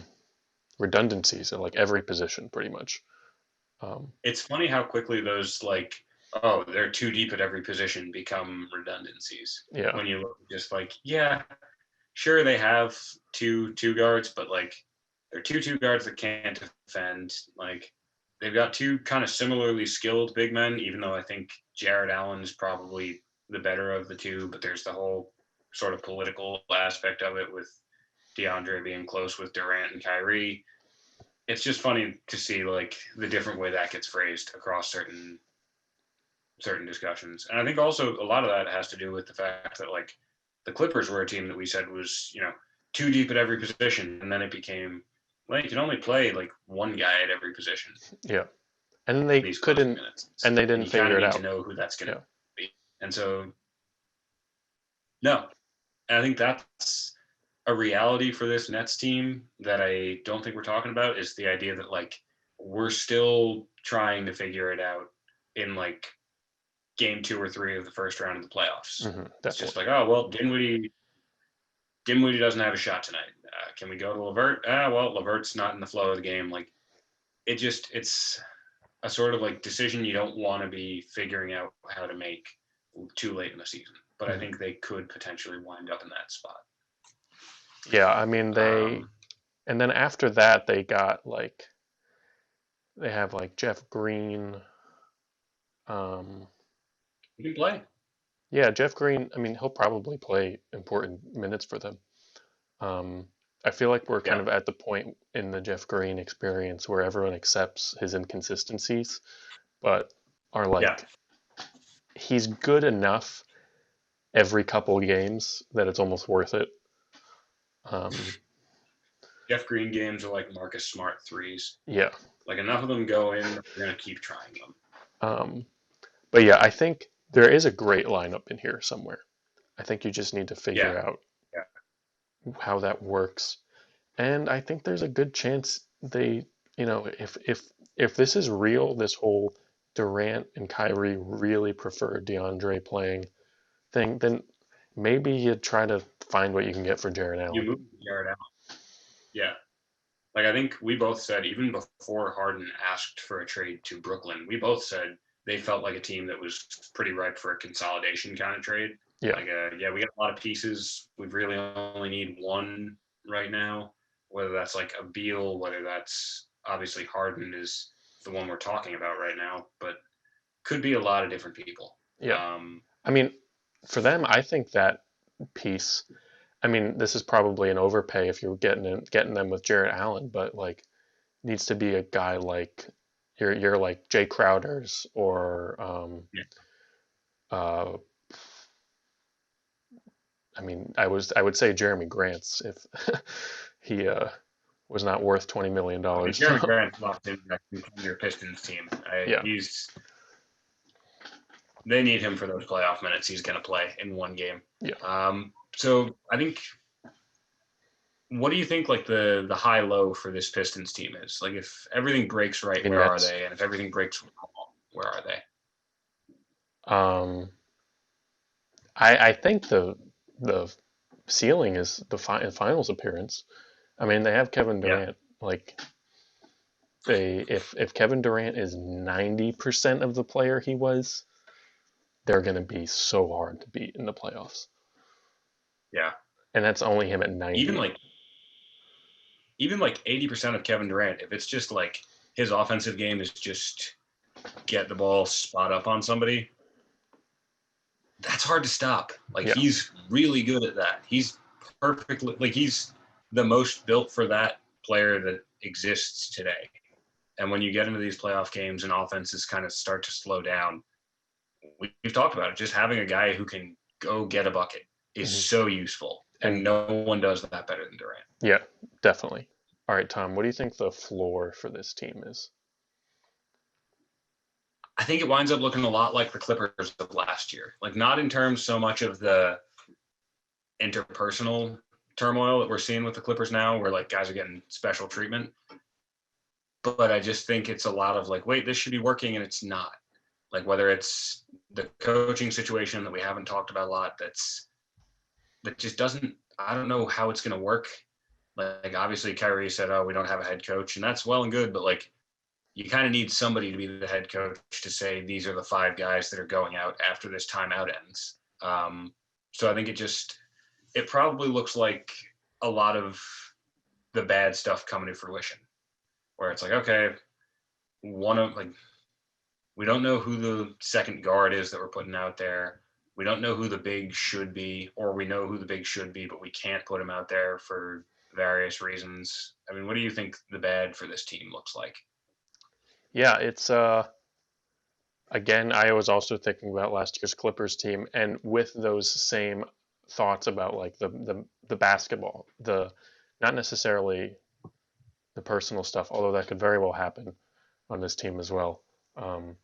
redundancies at like every position, pretty much. Um, It's funny how quickly those like, oh, they're too deep at every position become redundancies. yeah, When you look just like, yeah, sure they have two guards, but like they're two guards that can't defend. Like they've got two kind of similarly skilled big men, even though I think Jared Allen is probably the better of the two, but there's the whole sort of political aspect of it with DeAndre being close with Durant and Kyrie. It's just funny to see like the different way that gets phrased across certain discussions. And I think also a lot of that has to do with the fact that like the Clippers were a team that we said was, too deep at every position. And then it became, well, you can only play like one guy at every position yeah. And then they these closing couldn't, minutes. and they And didn't you kind figure of it need to out. know who that's going to Yeah, be. And so, no. And I think that's a reality for this Nets team that I don't think we're talking about is the idea that like we're still trying to figure it out in like game 2 or 3 of the first round of the playoffs. It's just definitely. like, oh well, Dinwiddie doesn't have a shot tonight. Can we go to Levert? Well, Levert's not in the flow of the game. Like it's a sort of like decision you don't want to be figuring out how to make too late in the season. But I Mhm. think they could potentially wind up in that spot. Yeah, I mean Um, and then after that they got like they have like Jeff Green. Um, you can play. yeah, Jeff Green. I mean, he'll probably play important minutes for them. Um, I feel like we're kind Yeah, of at the point in the Jeff Green experience where everyone accepts his inconsistencies, but are yeah. like he's good enough every couple games that it's almost worth it. Um, Jeff Green games are like Marcus Smart threes. yeah. Like enough of them go in, we're gonna keep trying them. Um, but yeah, I think there is a great lineup in here somewhere. I think you just need to Yeah, figure out yeah. how that works. And I think there's a good chance they, if this is real, this whole Durant and Kyrie really prefer DeAndre playing thing, then maybe you try to find what you can get for Jared You Allen. move Jared out. Yeah. Like I think we both said even before Harden asked for a trade to Brooklyn, we both said they felt like a team that was pretty ripe for a consolidation kind of trade. Yeah, Like, yeah, we got a lot of pieces. We really only need one right now. whether that's like a Beal, whether that's obviously Harden is the one we're talking about right now, but could be a lot of different people. Yeah. I mean, for them, I think that piece. I mean, this is probably an overpay if you're getting them with Jarrett Allen, but like needs to be a guy like you're like Jay Crowder's or Yeah. uh, I mean, I would say Jeremy Grant's if he was not worth $20 million. Jeremy So Grant locked in that contender Pistons team. yeah, They need him for those playoff minutes he's going to play in one game. yeah. So I think, what do you think like the high low for this Pistons team is? Like if everything breaks right, In where are Nets, they? And if everything breaks wrong, where are they? um, I think the ceiling is the finals appearance. I mean, they have Kevin Yeah, Durant. Like if Kevin Durant is 90% of the player he was, they're going to be so hard to beat in the playoffs. yeah. And that's only him at Even 90. like even like 80% of Kevin Durant, if it's just like his offensive game is just get the ball, spot up on somebody, that's hard to stop. Like Yeah. he's really good at that. He's perfectly like he's the most built for that player that exists today. And when you get into these playoff games and offenses kind of start to slow down, we've talked about it. Just having a guy who can go get a bucket is Mhm. so useful. And And no one does that better than Durant. yeah, definitely. All right, Tom, what do you think the floor for this team is? I think it winds up looking a lot like the Clippers of last year. Like not in terms so much of the interpersonal turmoil that we're seeing with the Clippers now, where like guys are getting special treatment. But I just think it's a lot of like, wait, this should be working and it's not. Like whether it's the coaching situation that we haven't talked about a lot, that just doesn't. I don't know how it's going to work. Like obviously Kyrie said, "Oh, we don't have a head coach," and that's well and good, but like you kind of need somebody to be the head coach to say these are the five guys that are going out after this timeout ends. So I think it probably looks like a lot of the bad stuff coming to fruition, where it's like, okay, one of like we don't know who the second guard is that we're putting out there. We don't know who the big should be, or we know who the big should be, but we can't put him out there for various reasons. I mean, what do you think the bad for this team looks like? Yeah, it's again, I was also thinking about last year's Clippers team, and with those same thoughts about like the basketball, the not necessarily the personal stuff, although that could very well happen on this team as well. Um,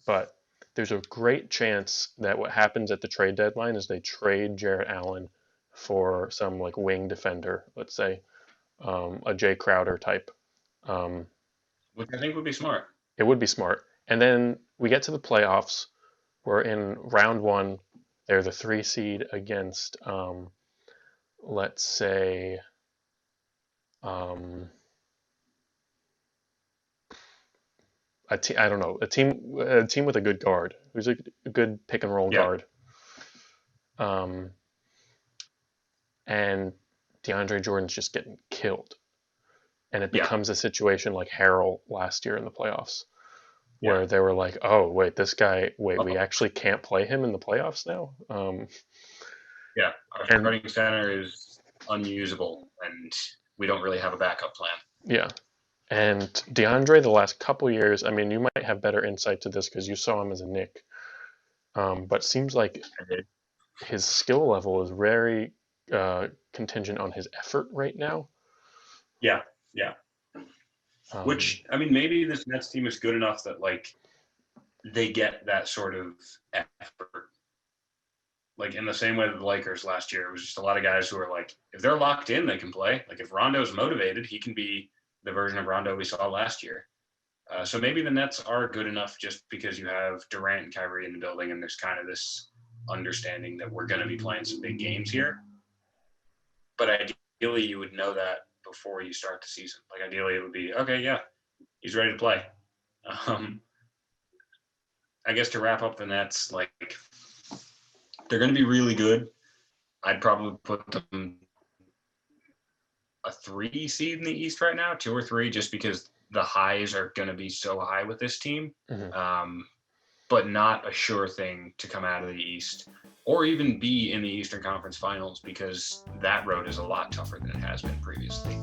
but there's a great chance that what happens at the trade deadline is they trade Jarrett Allen for some like wing defender, let's say a Jay Crowder type. Um, Which I think would be smart. it would be smart. And then we get to the playoffs. We're in round one. They're the 3 seed against, let's say, um, I don't know, a team with a good guard, who's a good pick and roll Yeah, guard. Um, and DeAndre Jordan's just getting killed. And it yeah, becomes a situation like Harrell last year in the playoffs, yeah. where they were like, "Oh, wait, this guy, wait, we Uh-oh. actually can't play him in the playoffs now." Yeah, our And starting center is unusable, and we don't really have a backup plan. yeah, and DeAndre, the last couple years, I mean, you might have better insight to this because you saw him as a Knick, but seems like I did. his skill level is very contingent on his effort right now. Yeah, yeah. Um, Which I mean, maybe this Nets team is good enough that like they get that sort of effort. Like in the same way that the Lakers last year, it was just a lot of guys who are like, if they're locked in, they can play. Like if Rondo's motivated, he can be the version of Rondo we saw last year. So maybe the Nets are good enough just because you have Durant and Kyrie in the building, and there's kind of this understanding that we're going to be playing some big games here. But ideally, you would know that before you start the season. Like ideally, it would be okay. Yeah, he's ready to play. Um, I guess to wrap up the Nets, like they're going to be really good. I'd probably put them a 3 seed in the East right now, 2 or 3, just because the highs are going to be so high with this team. But not a sure thing to come out of the East or even be in the Eastern Conference Finals, because that road is a lot tougher than it has been previously.